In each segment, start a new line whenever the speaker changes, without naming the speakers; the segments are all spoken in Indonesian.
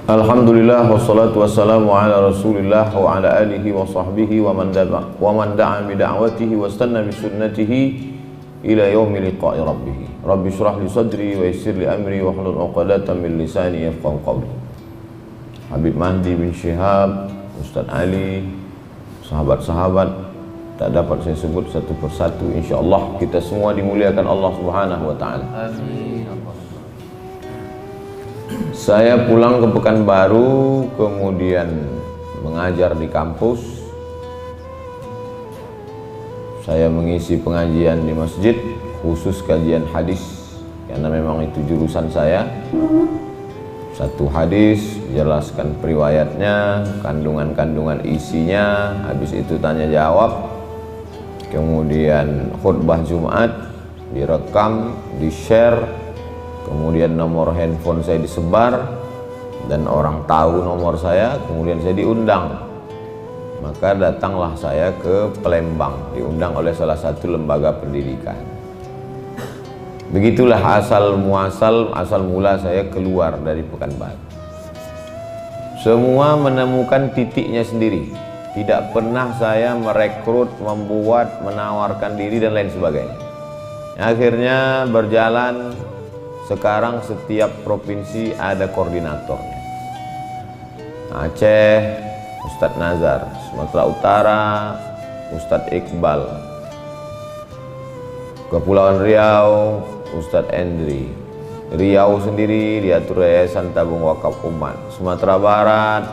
Alhamdulillah wassalatu wassalamu ala Rasulillah wa ala alihi wa sahbihi wa man da'a bi da'watihi wa istanna bi sunnatihi ila yaumi liqa'i rabbih. Rabbi shrah li sadri wa yassir li amri wa hlul 'uqdatam min lisani yafqahu qawli. Habib Mahdi bin Syihab, Ustaz Ali, sahabat-sahabat, tak dapat saya sebut satu persatu. Insyaallah kita semua dimuliakan Allah Subhanahu wa taala. Amin. Saya pulang ke Pekanbaru, kemudian mengajar di kampus. Saya mengisi pengajian di masjid, khusus kajian hadis, karena memang itu jurusan saya. Satu hadis, jelaskan periwayatnya, kandungan-kandungan isinya, habis itu tanya jawab, kemudian khutbah Jumat, direkam, di-share, kemudian nomor handphone saya disebar dan orang tahu nomor saya, kemudian saya diundang. Maka datanglah saya ke Palembang, diundang oleh salah satu lembaga pendidikan. Begitulah asal mula saya keluar dari Pekanbaru. Semua menemukan titiknya sendiri. Tidak pernah saya merekrut, membuat, menawarkan diri dan lain sebagainya. Akhirnya berjalan. Sekarang setiap provinsi ada koordinatornya. Aceh, Ustadz Nazar. Sumatera Utara, Ustadz Iqbal. Kepulauan Riau, Ustadz Endri. Riau sendiri diatur Yayasan Tabung Wakaf Umat. Sumatera Barat,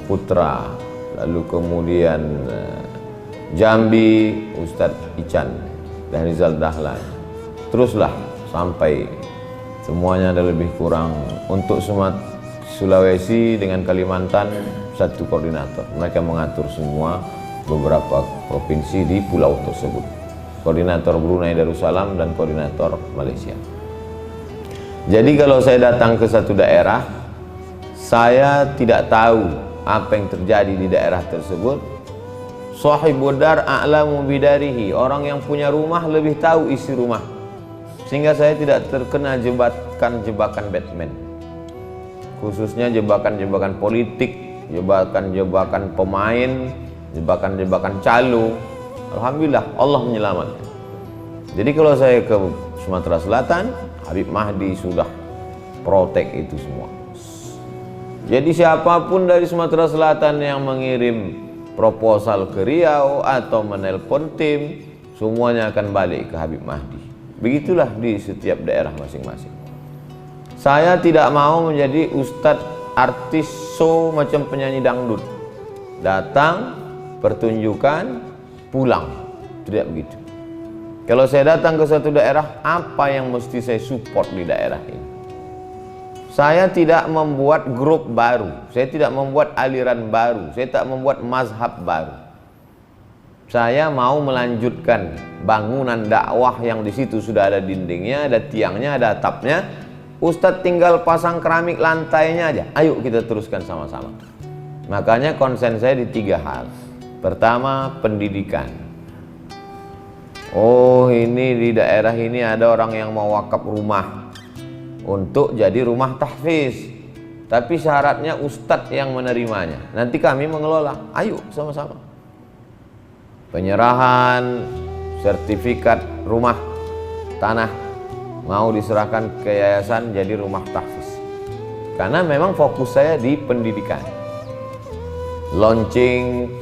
Putra. Lalu kemudian Jambi, Ustadz Ican dan Rizal Dahlan. Teruslah sampai semuanya ada lebih kurang. Untuk Sulawesi dengan Kalimantan satu koordinator. Mereka mengatur semua beberapa provinsi di pulau tersebut. Koordinator Brunei Darussalam dan koordinator Malaysia. Jadi kalau saya datang ke satu daerah, saya tidak tahu apa yang terjadi di daerah tersebut. Shahibud dar a'lamu bidarihi. Orang yang punya rumah lebih tahu isi rumah. Sehingga saya tidak terkena jebakan Batman, khususnya jebakan-jebakan politik, jebakan-jebakan pemain, jebakan-jebakan calo. Alhamdulillah Allah menyelamatkan. Jadi kalau saya ke Sumatera Selatan, Habib Mahdi sudah protek itu semua. Jadi siapapun dari Sumatera Selatan yang mengirim proposal ke Riau atau menelpon tim, semuanya akan balik ke Habib Mahdi. Begitulah di setiap daerah masing-masing. Saya tidak mau menjadi ustadz artis show macam penyanyi dangdut. Datang, pertunjukan, pulang. Tidak begitu. Kalau saya datang ke satu daerah, apa yang mesti saya support di daerah ini? Saya tidak membuat grup baru. Saya tidak membuat aliran baru. Saya tak membuat mazhab baru. Saya mau melanjutkan bangunan dakwah yang di situ sudah ada dindingnya, ada tiangnya, ada atapnya. Ustadz tinggal pasang keramik lantainya aja. Ayo kita teruskan sama-sama. Makanya konsen saya di 3 hal. Pertama, pendidikan. Oh, ini di daerah ini ada orang yang mau wakaf rumah untuk jadi rumah tahfiz. Tapi syaratnya ustadz yang menerimanya. Nanti kami mengelola. Ayo sama-sama. Penyerahan sertifikat rumah tanah mau diserahkan ke yayasan jadi rumah tahfiz. Karena memang fokus saya di pendidikan. Launching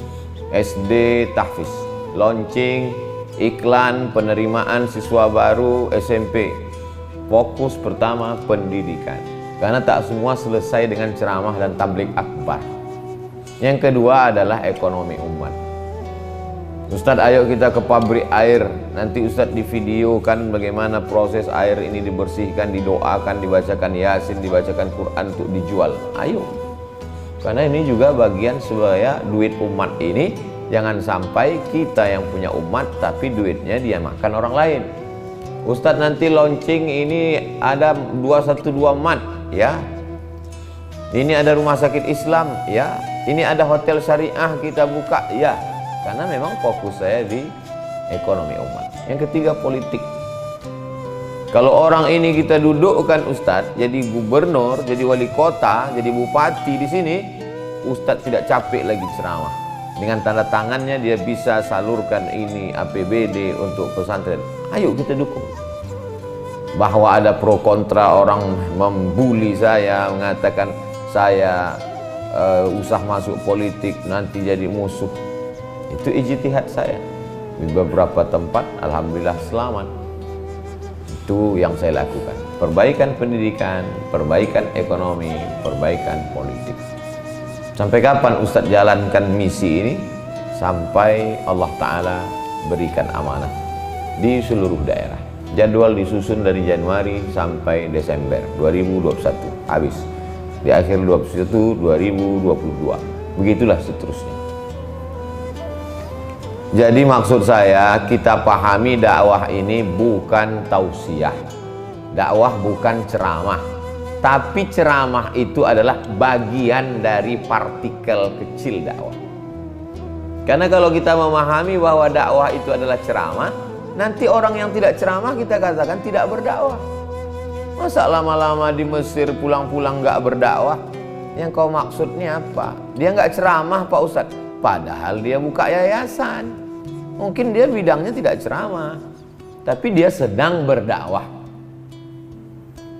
SD tahfiz, launching iklan penerimaan siswa baru SMP. Fokus pertama pendidikan. Karena tak semua selesai dengan ceramah dan tabligh akbar. Yang kedua adalah ekonomi umat. Ustadz, ayo kita ke pabrik air. Nanti Ustadz divideokan bagaimana proses air ini dibersihkan, didoakan, dibacakan Yasin, dibacakan Quran untuk dijual. Ayo. Karena ini juga bagian supaya duit umat ini jangan sampai kita yang punya umat tapi duitnya dia makan orang lain. Ustadz, nanti launching ini ada 212 mat, ya. Ini ada rumah sakit Islam, ya. Ini ada hotel syariah kita buka, ya. Karena memang fokus saya di ekonomi umat. Yang ketiga, politik. Kalau orang ini kita dudukkan Ustadz jadi gubernur, jadi wali kota, jadi bupati di sini, Ustadz tidak capek lagi ceramah. Dengan tanda tangannya dia bisa salurkan ini APBD untuk pesantren. Ayo kita dukung. Bahwa ada pro kontra, orang membuli saya, mengatakan saya usah masuk politik nanti jadi musuh. Itu ijtihad saya. Di beberapa tempat alhamdulillah selamat. Itu yang saya lakukan. Perbaikan pendidikan, perbaikan ekonomi, perbaikan politik. Sampai kapan Ustadz jalankan misi ini? Sampai Allah Ta'ala berikan amanah di seluruh daerah. Jadwal disusun dari Januari sampai Desember 2021 habis. Di akhir 2021 2022. Begitulah seterusnya. Jadi maksud saya, kita pahami dakwah ini bukan tausiah. Dakwah bukan ceramah. Tapi ceramah itu adalah bagian dari partikel kecil dakwah. Karena kalau kita memahami bahwa dakwah itu adalah ceramah, nanti orang yang tidak ceramah kita katakan tidak berdakwah. Masa lama-lama di Mesir pulang-pulang nggak berdakwah? Yang kau maksudnya apa? Dia nggak ceramah Pak Ustadz, padahal dia buka yayasan. Mungkin dia bidangnya tidak ceramah, tapi dia sedang berdakwah.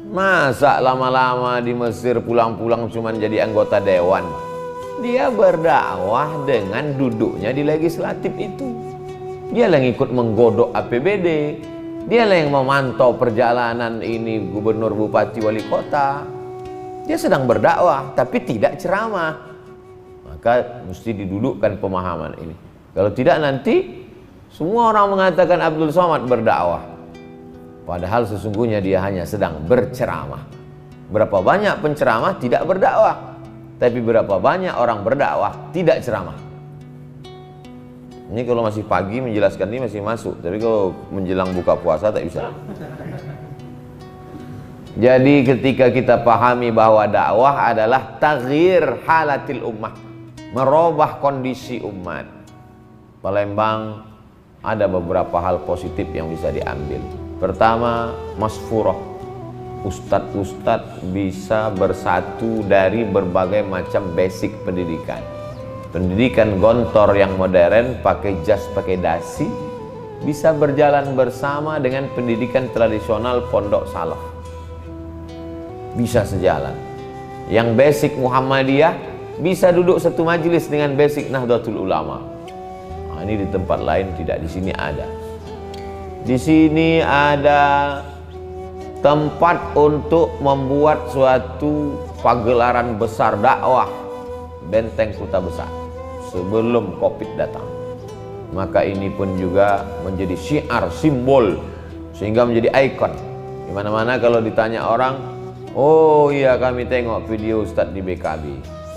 Masa lama-lama di Mesir pulang-pulang cuma jadi anggota dewan? Dia berdakwah dengan duduknya di legislatif itu. Dia yang ikut menggodok APBD. Dia yang memantau perjalanan ini gubernur, bupati, wali kota. Dia sedang berdakwah, tapi tidak ceramah. Maka mesti didudukkan pemahaman ini. Kalau tidak nanti semua orang mengatakan Abdul Somad berdakwah. Padahal sesungguhnya dia hanya sedang berceramah. Berapa banyak penceramah tidak berdakwah, tapi berapa banyak orang berdakwah tidak ceramah. Ini kalau masih pagi menjelaskan ini masih masuk, tapi kalau menjelang buka puasa tak bisa. Jadi ketika kita pahami bahwa dakwah adalah taghyir halatil ummah, merubah kondisi umat. Palembang ada beberapa hal positif yang bisa diambil. Pertama, masfurah. Ustadz-ustadz bisa bersatu dari berbagai macam basic pendidikan. Pendidikan gontor yang modern, pakai jas, pakai dasi, bisa berjalan bersama dengan pendidikan tradisional pondok salaf. Bisa sejalan. Yang basic Muhammadiyah bisa duduk satu majelis dengan basic Nahdlatul Ulama. Nah, ini di tempat lain tidak, di sini ada. Di sini ada tempat untuk membuat suatu pagelaran besar dakwah Benteng Kota Besar sebelum Covid datang. Maka ini pun juga menjadi syiar, simbol, sehingga menjadi ikon. Di mana-mana kalau ditanya orang, oh iya kami tengok video Ustadz di BKB.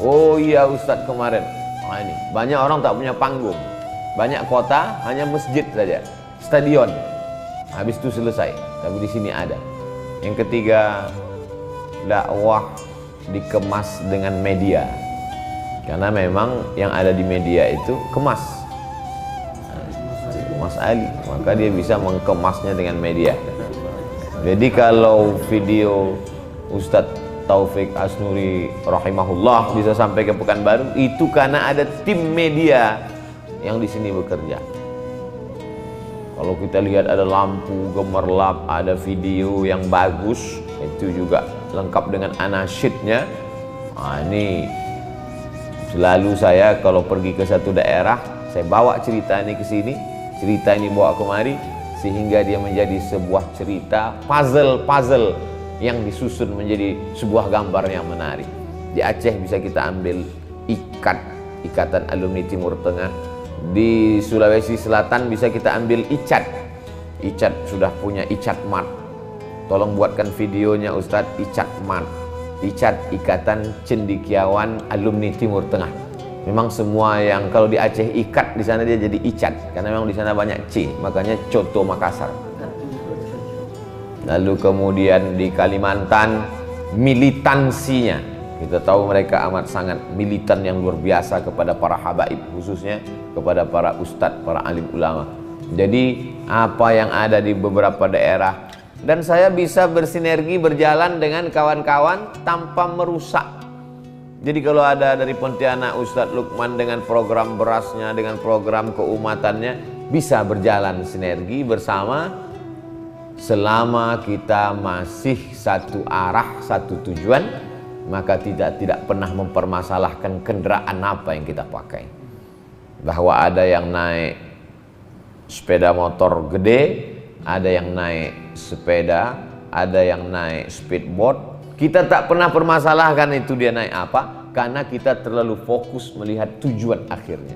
Oh iya Ustadz kemarin. Nah, ini banyak orang tak punya panggung. Banyak kota hanya masjid saja, stadion. Habis itu selesai. Tapi di sini ada. Yang ketiga, dakwah dikemas dengan media. Karena memang yang ada di media itu kemas. Mas Ali, maka dia bisa mengemasnya dengan media. Jadi kalau video Ustadz Taufik Asnuri rahimahullah bisa sampai ke Pekanbaru, itu karena ada tim media yang di sini bekerja. Kalau kita lihat ada lampu gemerlap, ada video yang bagus, itu juga lengkap dengan anasyidnya. Nah, ini selalu saya kalau pergi ke satu daerah, saya bawa cerita ini ke sini, cerita ini bawa kemari, sehingga dia menjadi sebuah cerita puzzle yang disusun menjadi sebuah gambar yang menarik. Di Aceh bisa kita ambil Ikatan Alumni Timur Tengah. Di Sulawesi Selatan bisa kita ambil ICAT. ICAT sudah punya ICAT Mart. Tolong buatkan videonya Ustadz, ICAT Mart. ICAT, Ikatan Cendekiawan Alumni Timur Tengah. Memang semua yang kalau di Aceh ikat, di sana dia jadi ICAT, karena memang di sana banyak C, makanya Coto Makassar. Lalu kemudian di Kalimantan, militansinya, kita tahu mereka amat sangat militan yang luar biasa kepada para habaib, khususnya kepada para ustadz, para alim ulama. Jadi apa yang ada di beberapa daerah dan saya bisa bersinergi berjalan dengan kawan-kawan tanpa merusak. Jadi kalau ada dari Pontianak Ustadz Lukman dengan program berasnya, dengan program keumatannya, bisa berjalan sinergi bersama selama kita masih satu arah, satu tujuan, maka tidak pernah mempermasalahkan kendaraan apa yang kita pakai. Bahwa ada yang naik sepeda motor gede, ada yang naik sepeda, ada yang naik speedboat. Kita tak pernah permasalahkan itu dia naik apa, karena kita terlalu fokus melihat tujuan akhirnya.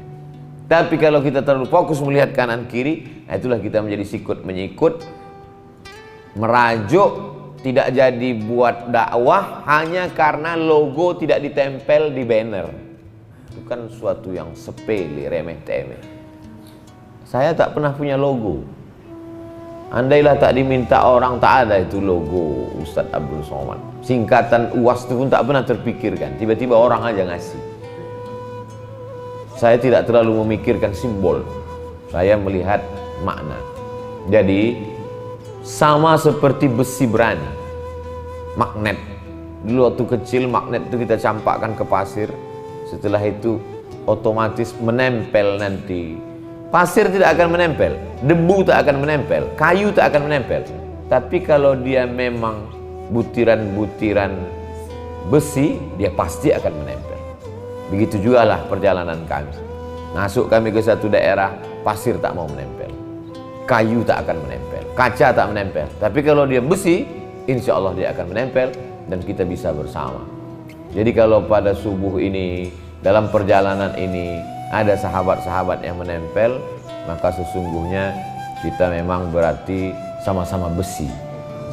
Tapi kalau kita terlalu fokus melihat kanan kiri, itulah kita menjadi sikut menyikut, merajuk, tidak jadi buat dakwah hanya karena logo tidak ditempel di banner. Itu kan suatu yang sepele, remeh-temeh. Saya tak pernah punya logo. Andailah tak diminta orang, tak ada itu logo Ustadz Abdul Somad. Singkatan UAS itu pun tak pernah terpikirkan. Tiba-tiba orang aja ngasih. Saya tidak terlalu memikirkan simbol. Saya melihat makna. Jadi sama seperti besi berani, magnet. Dulu waktu kecil magnet itu kita campakkan ke pasir. Setelah itu otomatis menempel nanti. Pasir tidak akan menempel, debu tak akan menempel, kayu tak akan menempel. Tapi kalau dia memang butiran-butiran besi, dia pasti akan menempel. Begitu juga lah perjalanan kami. Masuk kami ke satu daerah, pasir tak mau menempel, kayu tak akan menempel, kaca tak menempel. Tapi kalau dia besi, insya Allah dia akan menempel dan kita bisa bersama. Jadi kalau pada subuh ini, dalam perjalanan ini, ada sahabat-sahabat yang menempel, maka sesungguhnya kita memang berarti sama-sama besi,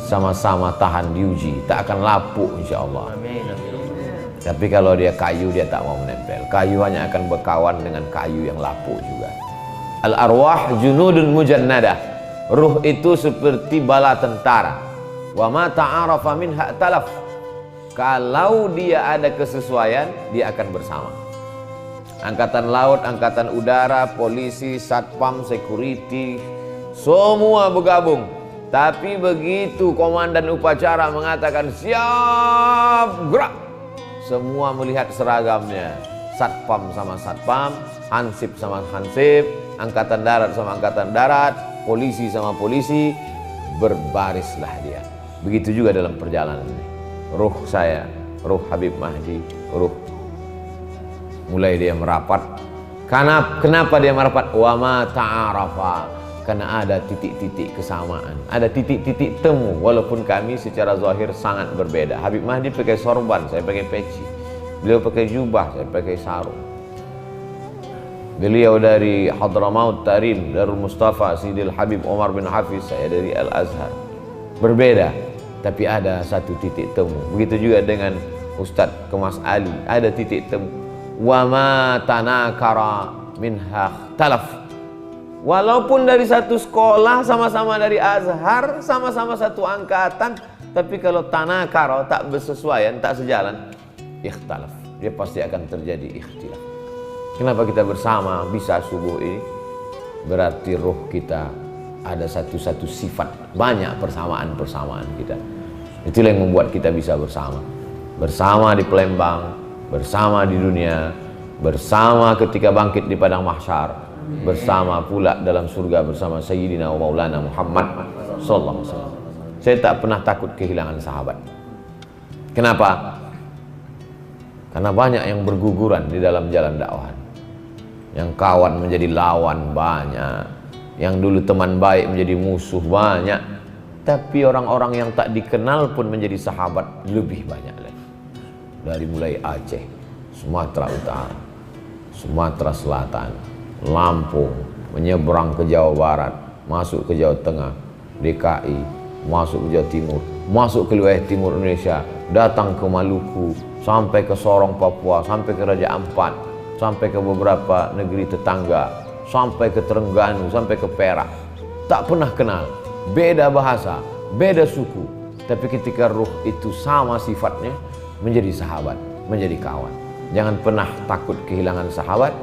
sama-sama tahan diuji, tak akan lapuk insya Allah. Amin. Tapi kalau dia kayu, dia tak mau menempel. Kayu hanya akan berkawan dengan kayu yang lapuk juga. Al-arwah junudun mujannadah. Ruh itu seperti bala tentara. Wa ma ta'arafa minha talaf. Kalau dia ada kesesuaian, dia akan bersama. Angkatan laut, angkatan udara, polisi, satpam, security, semua bergabung. Tapi begitu komandan upacara mengatakan siap gerak, semua melihat seragamnya. Satpam sama satpam, hansip sama hansip, angkatan darat sama angkatan darat, polisi sama polisi, berbarislah dia. Begitu juga dalam perjalanan ini. Ruh saya, ruh Habib Mahdi, ruh mulai dia merapat. Kenapa dia merapat? Wa ma ta'arafa. Karena ada titik-titik kesamaan, ada titik-titik temu. Walaupun kami secara zahir sangat berbeda. Habib Mahdi pakai sorban, saya pakai peci. Beliau pakai jubah, saya pakai sarung. Beliau dari Hadramaut Tarim, Darul Mustafa, Sidil Habib Omar bin Hafiz, saya dari Al-Azhar. Berbeda, tapi ada satu titik temu. Begitu juga dengan Ustadz Kemas Ali, ada titik temu. Wa ma tanakara minha talaf. Walaupun dari satu sekolah, sama-sama dari Azhar, sama-sama satu angkatan, tapi kalau tanakara tak bersesuaian, tak sejalan, ikhtalaf, dia pasti akan terjadi ikhtilaf. Kenapa kita bersama bisa subuh ini? Berarti roh kita ada satu-satu sifat, banyak persamaan-persamaan kita. Itulah yang membuat kita bisa bersama. Bersama di Palembang, bersama di dunia, bersama ketika bangkit di padang mahsyar, bersama pula dalam surga bersama Sayyidina wa Maulana Muhammad sallallahu alaihi wasallam. Saya tak pernah takut kehilangan sahabat. Kenapa? Karena banyak yang berguguran di dalam jalan dakwah. Yang kawan menjadi lawan banyak, yang dulu teman baik menjadi musuh banyak. Tapi orang-orang yang tak dikenal pun menjadi sahabat lebih banyak lagi. Dari mulai Aceh, Sumatera Utara, Sumatera Selatan, Lampung, menyeberang ke Jawa Barat, masuk ke Jawa Tengah, DKI, masuk ke Jawa Timur, masuk ke wilayah timur Indonesia, datang ke Maluku, sampai ke Sorong Papua, sampai ke Raja Ampat, sampai ke beberapa negeri tetangga, sampai ke Terengganu, sampai ke Perak. Tak pernah kenal, beda bahasa, beda suku, tapi ketika ruh itu sama sifatnya, menjadi sahabat, menjadi kawan. Jangan pernah takut kehilangan sahabat.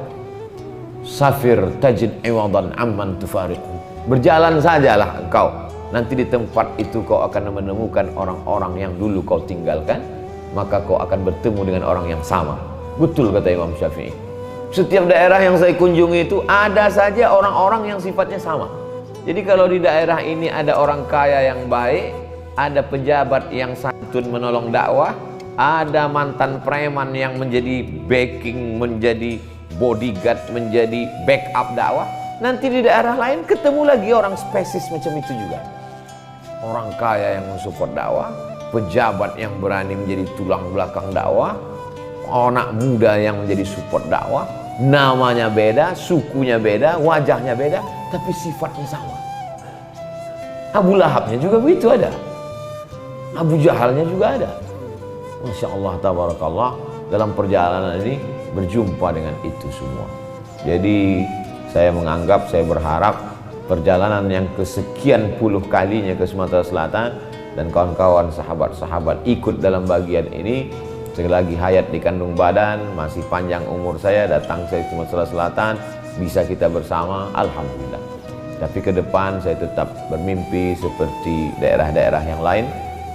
Safir tajid iwadan amman tufariqu. Berjalan sajalah engkau nanti di tempat itu kau akan menemukan orang-orang yang dulu kau tinggalkan, maka kau akan bertemu dengan orang yang sama. Betul kata Imam Syafi'i. Setiap daerah yang saya kunjungi itu ada saja orang-orang yang sifatnya sama. Jadi kalau di daerah ini ada orang kaya yang baik, ada pejabat yang santun menolong dakwah, ada mantan preman yang menjadi backing, menjadi bodyguard, menjadi backup dakwah, nanti di daerah lain ketemu lagi orang spesies macam itu juga. Orang kaya yang mensupport dakwah, pejabat yang berani menjadi tulang belakang dakwah, anak muda yang menjadi support dakwah, namanya beda, sukunya beda, wajahnya beda, tapi sifatnya sama. Abu Lahabnya juga begitu ada, Abu Jahalnya juga ada. Masya Allah, tabarakallah, dalam perjalanan ini berjumpa dengan itu semua. Jadi saya menganggap, saya berharap perjalanan yang kesekian puluh kalinya ke Sumatera Selatan dan kawan-kawan sahabat-sahabat ikut dalam bagian ini, sekali lagi hayat dikandung badan, masih panjang umur saya, datang saya ke Sumatera Selatan, bisa kita bersama, alhamdulillah. Tapi ke depan saya tetap bermimpi seperti daerah-daerah yang lain,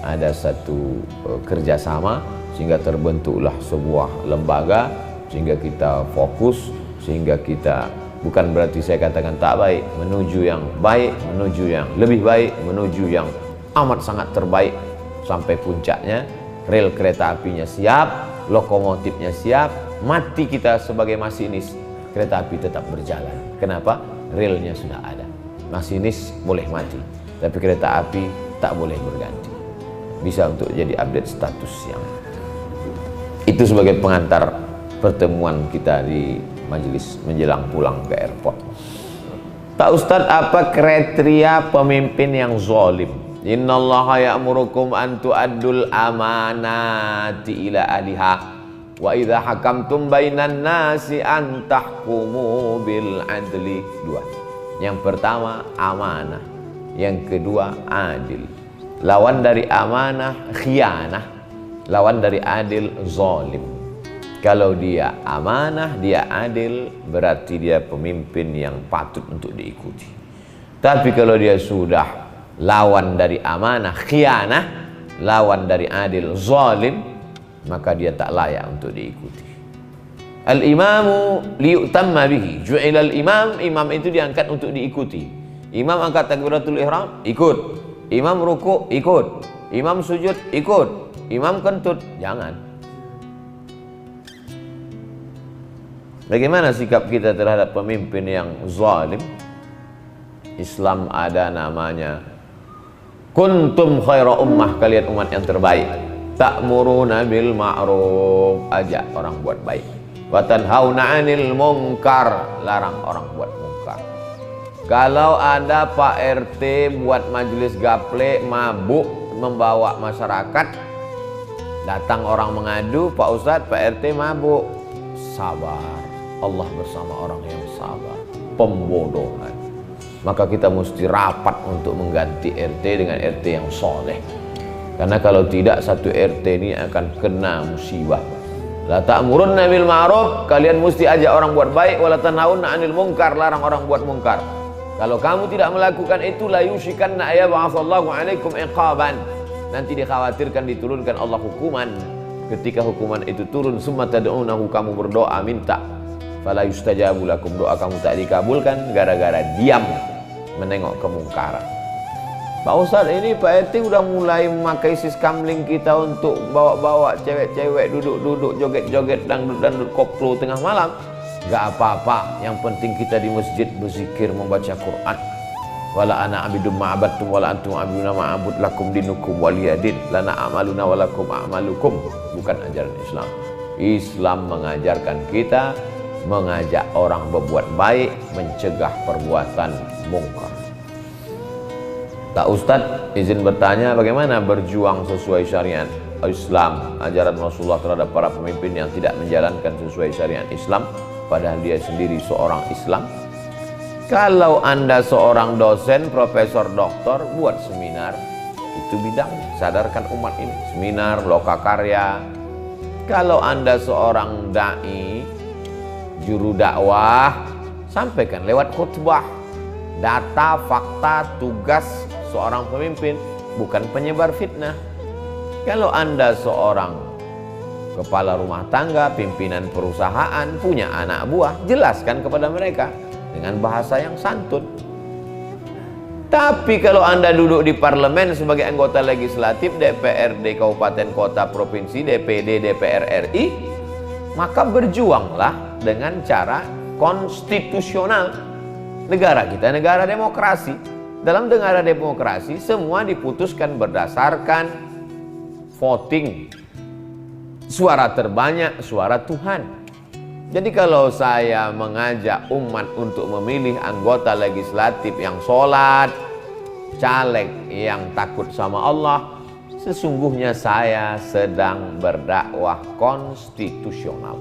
ada satu kerjasama sehingga terbentuklah sebuah lembaga, sehingga kita fokus, sehingga kita, bukan berarti saya katakan tak baik, menuju yang baik, menuju yang lebih baik, menuju yang amat sangat terbaik, sampai puncaknya rel kereta apinya siap, lokomotifnya siap, mati kita sebagai masinis, kereta api tetap berjalan. Kenapa? Relnya sudah ada. Masinis boleh mati, tapi kereta api tak boleh berganti. Bisa untuk jadi update status yang itu sebagai pengantar pertemuan kita di majelis menjelang pulang ke airport. Tak Ustadz, apa kriteria pemimpin yang zalim? Innallaha ya'murukum an tu'addul amanati ila ahliha wa idza hakamtum bainan nasi an tahkumu bil adli. Dua. Yang pertama amanah, yang kedua adil. Lawan dari amanah khianah, lawan dari adil zalim. Kalau dia amanah, dia adil, berarti dia pemimpin yang patut untuk diikuti. Tapi kalau dia sudah lawan dari amanah khianah, lawan dari adil zalim, maka dia tak layak untuk diikuti. Al-imamu liyutamma bihi, ju'ilal imam, imam itu diangkat untuk diikuti. Imam angkat takbiratul ihram, ikut. Imam ruku', ikut. Imam sujud, ikut. Imam kentut, jangan. Bagaimana sikap kita terhadap pemimpin yang zalim? Islam ada namanya kuntum khaira ummah, kalian umat yang terbaik. Ta'muruna bil ma'ruf, ajak orang buat baik. Wa tanhauna 'anil munkar, larang orang buat munkar. Kalau ada Pak RT buat majelis gaple, mabuk, membawa masyarakat, datang orang mengadu, Pak Ustadz, Pak RT mabuk, sabar. Allah bersama orang yang sabar. Pembodohan. Maka kita mesti rapat untuk mengganti RT dengan RT yang soleh. Karena kalau tidak, satu RT ini akan kena musibah. La ta'murunna bil ma'ruf, kalian mesti ajak orang buat baik, wala tanhauna 'anil munkar, larang orang buat munkar. Kalau kamu tidak melakukan itu, la yushikanna ayab'atsallahu 'alaikum iqaban. Nanti dikhawatirkan diturunkan Allah hukuman. Ketika hukuman itu turun, summa tad'unahu, kamu berdoa minta, fala yustajabu lakum, doa kamu tak dikabulkan gara-gara diam menengok kemungkaran. Pak Ustadz, ini Pak RT udah mulai memakai siskamling kita untuk bawa-bawa cewek-cewek duduk-duduk, joget-joget, dangdut-dangdut koplo tengah malam. Gak apa-apa, yang penting kita di masjid berzikir, membaca Quran. Wala ana abidum ma'abadtum wala antum abiduna ma'abud lakum dinukum waliyadin lana a'maluna walakum a'malukum. Bukan ajaran Islam. Islam mengajarkan kita mengajak orang berbuat baik, mencegah perbuatan mungkar. Tak Ustadz, izin bertanya, bagaimana berjuang sesuai syariat Islam, ajaran Rasulullah terhadap para pemimpin yang tidak menjalankan sesuai syariat Islam, padahal dia sendiri seorang Islam? Kalau Anda seorang dosen, profesor, doktor, buat seminar, itu bidang, sadarkan umat ini, seminar, lokakarya. Kalau Anda seorang da'i, juru dakwah, sampaikan lewat khutbah, data, fakta, tugas seorang pemimpin bukan penyebar fitnah. Kalau Anda seorang kepala rumah tangga, pimpinan perusahaan, punya anak buah, jelaskan kepada mereka dengan bahasa yang santun. Tapi kalau Anda duduk di parlemen sebagai anggota legislatif, DPRD kabupaten kota provinsi, DPD, DPR RI, maka berjuanglah dengan cara konstitusional. Negara kita negara demokrasi. Dalam negara demokrasi semua diputuskan berdasarkan voting. Suara terbanyak, suara Tuhan. Jadi kalau saya mengajak umat untuk memilih anggota legislatif yang sholat, caleg yang takut sama Allah, sesungguhnya saya sedang berdakwah konstitusional.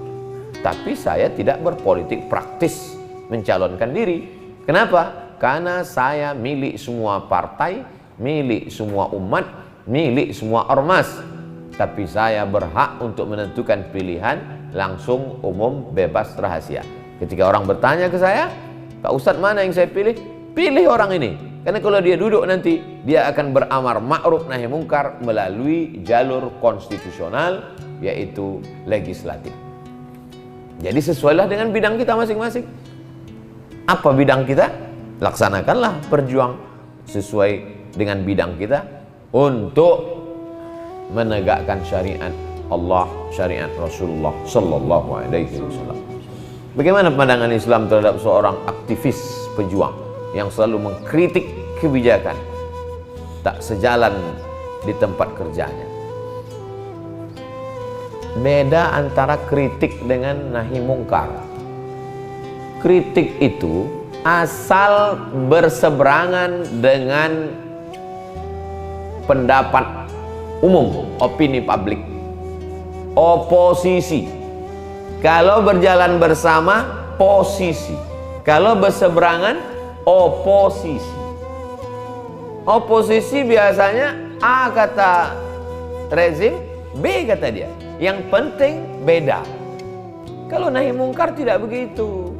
Tapi saya tidak berpolitik praktis mencalonkan diri. Kenapa? Karena saya milik semua partai, milik semua umat, milik semua ormas. Tapi saya berhak untuk menentukan pilihan langsung, umum, bebas, rahasia. Ketika orang bertanya ke saya, Pak Ustadz mana yang saya pilih? Pilih orang ini. Karena kalau dia duduk nanti, dia akan beramar ma'ruf nahi mungkar melalui jalur konstitusional, yaitu legislatif. Jadi sesuailah dengan bidang kita masing-masing. Apa bidang kita? Laksanakanlah, berjuang sesuai dengan bidang kita untuk menegakkan syariat Allah, syariat Rasulullah Sallallahu Alaihi Wasallam. Bagaimana pandangan Islam terhadap seorang aktivis pejuang yang selalu mengkritik kebijakan tak sejalan di tempat kerjanya? Beda antara kritik dengan nahi mungkar. Kritik itu asal berseberangan dengan pendapat umum, opini publik. Oposisi. Kalau berjalan bersama, posisi. Kalau berseberangan, oposisi. Oposisi biasanya A kata rezim, B kata dia. Yang penting beda. Kalau nahi mungkar tidak begitu.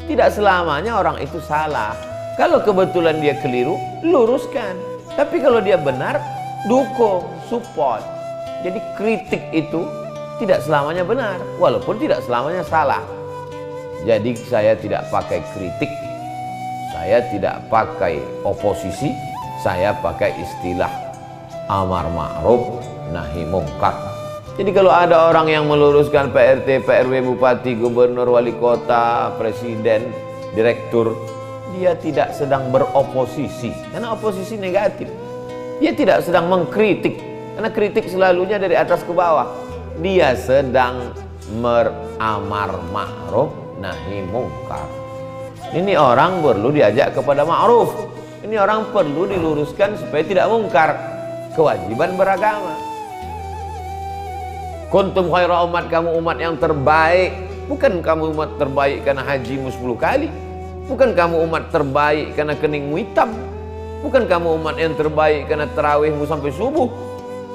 Tidak selamanya orang itu salah. Kalau kebetulan dia keliru, luruskan. Tapi kalau dia benar, dukung, support. Jadi kritik itu tidak selamanya benar, walaupun tidak selamanya salah. Jadi saya tidak pakai kritik, saya tidak pakai oposisi, saya pakai istilah amar ma'ruf nahi mungkar. Jadi kalau ada orang yang meluruskan PRT, PRW, bupati, gubernur, wali kota, presiden, direktur, dia tidak sedang beroposisi, karena oposisi negatif. Dia tidak sedang mengkritik, karena kritik selalunya dari atas ke bawah. Dia sedang meramar ma'ruf nahi mungkar. Ini orang perlu diajak kepada ma'ruf. Ini orang perlu diluruskan supaya tidak mungkar. Kewajiban beragama. Kuntum khaira umat, kamu umat yang terbaik. Bukan kamu umat terbaik karena hajimu 10 kali. Bukan kamu umat terbaik karena keningmu hitam. Bukan kamu umat yang terbaik karena tarawihmu sampai subuh.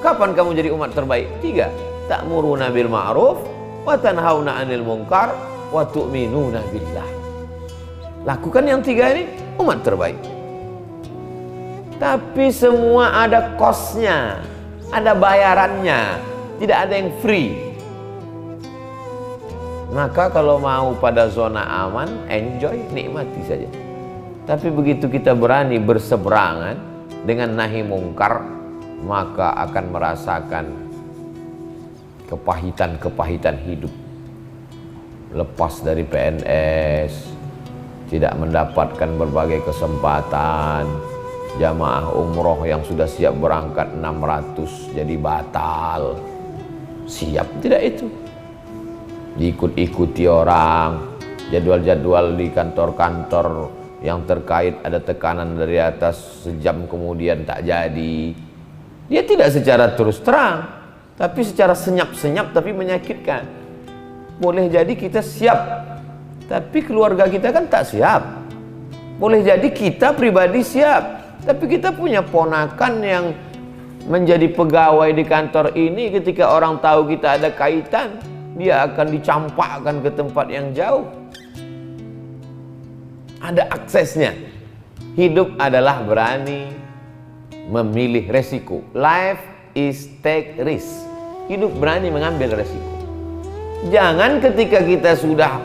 Kapan kamu jadi umat terbaik? 3. Ta'muruna bil ma'ruf wa tanhauna 'anil munkar wa tu'minuna billah. Lakukan yang 3 ini, umat terbaik. Tapi semua ada kosnya, ada bayarannya, tidak ada yang free. Maka kalau mau pada zona aman, enjoy, nikmati saja. Tapi begitu kita berani berseberangan dengan nahi mungkar, maka akan merasakan kepahitan-kepahitan hidup. Lepas dari PNS, tidak mendapatkan berbagai kesempatan. Jamaah umroh yang sudah siap berangkat 600 jadi batal. Siap tidak itu? Diikut-ikuti orang, jadwal-jadwal di kantor-kantor yang terkait ada tekanan dari atas, sejam kemudian tak jadi. Dia tidak secara terus terang, tapi secara senyap-senyap tapi menyakitkan. Boleh jadi kita siap, tapi keluarga kita kan tak siap. Boleh jadi kita pribadi siap, tapi kita punya ponakan yang menjadi pegawai di kantor ini. Ketika orang tahu kita ada kaitan, dia akan dicampakkan ke tempat yang jauh. Ada aksesnya. Hidup adalah berani, memilih resiko. Life is take risk. Hidup berani mengambil resiko. Jangan ketika kita sudah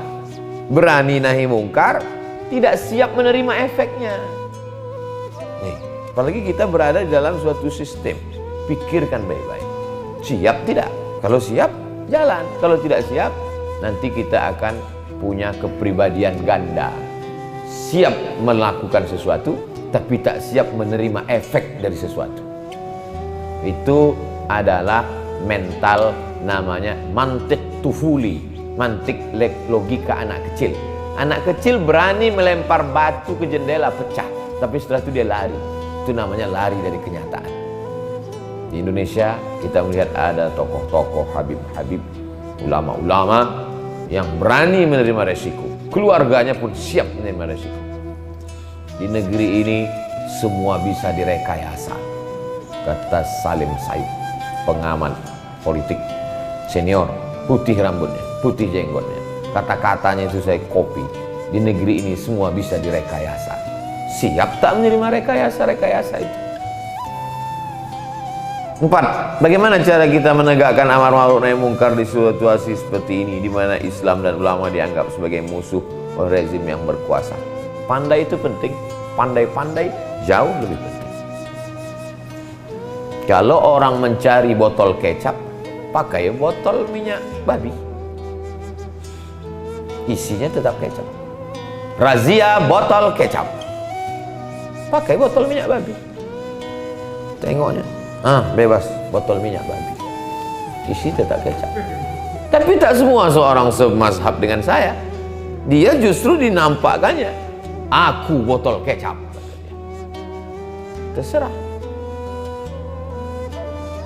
berani nahi mungkar, tidak siap menerima efeknya. Nih, apalagi kita berada di dalam suatu sistem. Pikirkan baik-baik. Siap tidak? Kalau siap, jalan. Kalau tidak siap, nanti kita akan punya kepribadian ganda. Siap melakukan sesuatu, tapi tak siap menerima efek dari sesuatu. Itu adalah mental, namanya mantik tufuli, mantik logika anak kecil. Anak kecil berani melempar batu ke jendela, pecah, tapi setelah itu dia lari. Itu namanya lari dari kenyataan. Di Indonesia kita melihat ada tokoh-tokoh, habib-habib, ulama-ulama yang berani menerima resiko. Keluarganya pun siap menerima resiko. Di negeri ini semua bisa direkayasa, kata Salim Said, pengamat politik senior, putih rambutnya, putih jenggotnya. Kata-katanya itu saya copy. Di negeri ini semua bisa direkayasa. Siap tak menerima rekayasa-rekayasa itu? 4. Bagaimana cara kita menegakkan amar ma'ruf nahi munkar di situasi seperti ini, di mana Islam dan ulama dianggap sebagai musuh oleh rezim yang berkuasa? Pandai itu penting, pandai-pandai jauh lebih penting. Kalau orang mencari botol kecap, pakai botol minyak babi, isinya tetap kecap. Razia botol kecap, pakai botol minyak babi, tengoknya bebas botol minyak babi, isi tetap kecap. Tapi tak semua seorang semazhab dengan saya. Dia justru dinampakkannya, aku botol kecap. Terserah.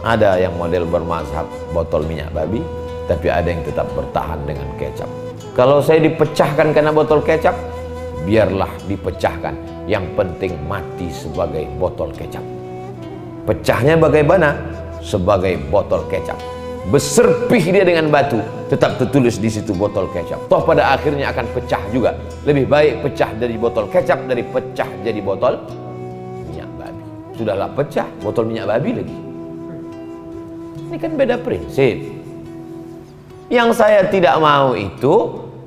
Ada yang model bermazhab botol minyak babi, tapi ada yang tetap bertahan dengan kecap. Kalau saya dipecahkan karena botol kecap, biarlah dipecahkan. Yang penting mati sebagai botol kecap. Pecahnya bagaimana? Sebagai botol kecap. Beserpih dia dengan batu, tetap tertulis di situ botol kecap. Toh pada akhirnya akan pecah juga. Lebih baik pecah dari botol kecap dari pecah jadi botol minyak babi. Sudahlah pecah, botol minyak babi lagi. Ini kan beda prinsip. Yang saya tidak mau itu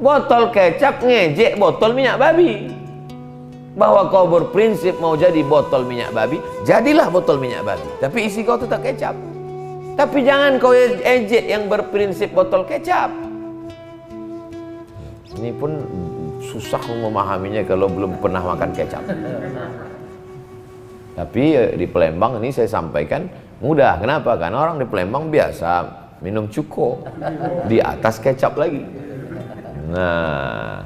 botol kecap ngejek botol minyak babi. Bahwa kau berprinsip mau jadi botol minyak babi, jadilah botol minyak babi, tapi isi kau tetap kecap. Tapi jangan kau ejek yang berprinsip botol kecap. Ini pun susah memahaminya kalau belum pernah makan kecap. Tapi di Palembang ini saya sampaikan mudah. Kenapa? Karena orang di Palembang biasa minum cuko di atas kecap lagi. Nah,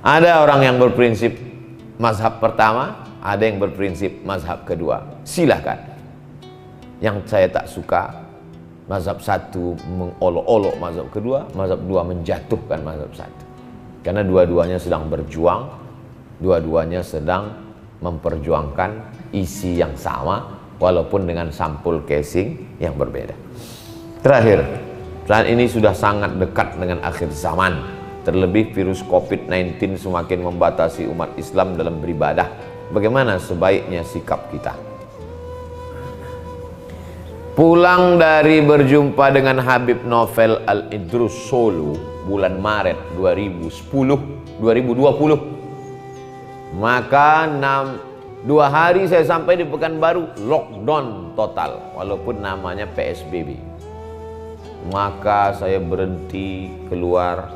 ada orang yang berprinsip mazhab pertama, ada yang berprinsip mazhab kedua. Silahkan. Yang saya tak suka, mazhab satu mengolok-olok mazhab kedua, mazhab dua menjatuhkan mazhab satu. Karena dua-duanya sedang berjuang, dua-duanya sedang memperjuangkan isi yang sama, walaupun dengan sampul casing yang berbeda. Terakhir, saat ini sudah sangat dekat dengan akhir zaman. Terlebih virus COVID-19 semakin membatasi umat Islam dalam beribadah. Bagaimana sebaiknya sikap kita? Pulang dari berjumpa dengan Habib Novel Al-Idrus Solo bulan Maret 2020, maka 2 hari saya sampai di Pekanbaru, lockdown total, walaupun namanya PSBB. Maka saya berhenti keluar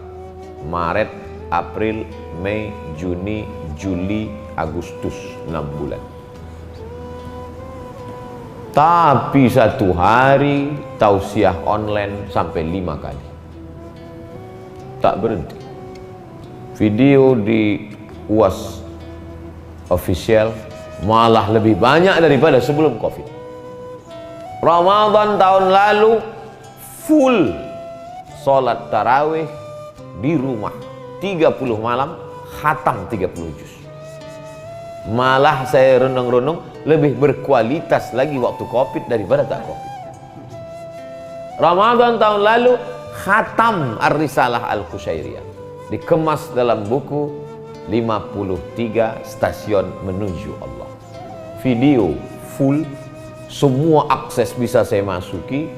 Maret, April, Mei, Juni, Juli, Agustus, 6 bulan. Tapi 1 hari tausiah online sampai 5 kali. Tak berhenti. Video di UAS official malah lebih banyak daripada sebelum COVID. Ramadan tahun lalu full sholat tarawih di rumah 30 malam, khatam 30 juz. Malah saya renung-renung lebih berkualitas lagi waktu COVID daripada tak COVID. Ramadan tahun lalu khatam Ar-Risalah Al-Qushairiyah, dikemas dalam buku 53 stasiun menuju Allah. Video full, semua akses bisa saya masuki,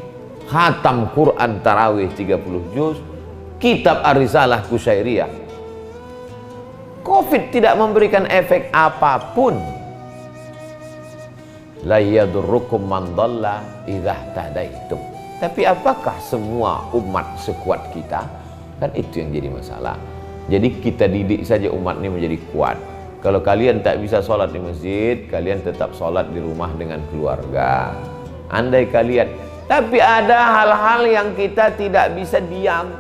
khatam Quran tarawih 30 juz, kitab Ar-Risalah Kusyairiyah. Covid tidak memberikan efek apapun. La yadurrukum man dhalla idza tadaitum. Tapi apakah semua umat sekuat kita? Kan itu yang jadi masalah. Jadi kita didik saja umat ini menjadi kuat. Kalau kalian tak bisa sholat di masjid, kalian tetap sholat di rumah dengan keluarga. Andai kalian, tapi ada hal-hal yang kita tidak bisa diam.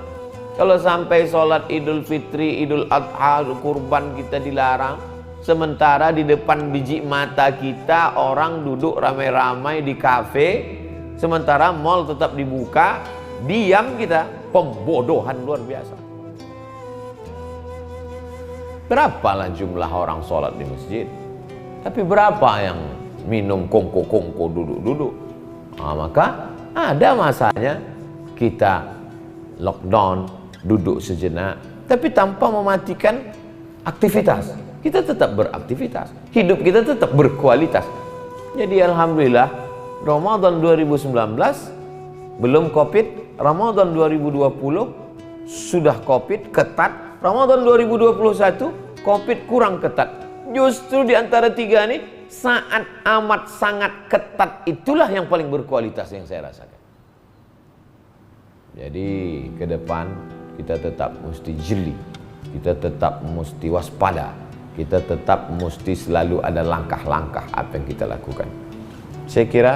Kalau sampai sholat Idul Fitri, Idul Adha, kurban kita dilarang, sementara di depan biji mata kita orang duduk ramai-ramai di kafe, sementara mall tetap dibuka, diam kita. Pembodohan luar biasa. Berapalah jumlah orang sholat di masjid, tapi berapa yang minum kongko-kongko duduk-duduk? Maka ada masanya kita lockdown, duduk sejenak, tapi tanpa mematikan aktivitas. Kita tetap beraktivitas, hidup kita tetap berkualitas. Jadi alhamdulillah, Ramadan 2019 belum Covid, Ramadan 2020 sudah Covid ketat, Ramadan 2021 Covid kurang ketat. Justru di antara tiga ini saat amat sangat ketat itulah yang paling berkualitas yang saya rasakan. Jadi ke depan kita tetap mesti jeli, kita tetap mesti waspada, kita tetap mesti selalu ada langkah-langkah apa yang kita lakukan. Saya kira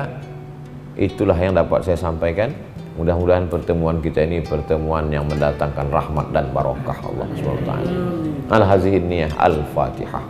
itulah yang dapat saya sampaikan. Mudah-mudahan pertemuan kita ini pertemuan yang mendatangkan rahmat dan barokah Allah SWT. Al-Hazihin Niyah Al-Fatihah.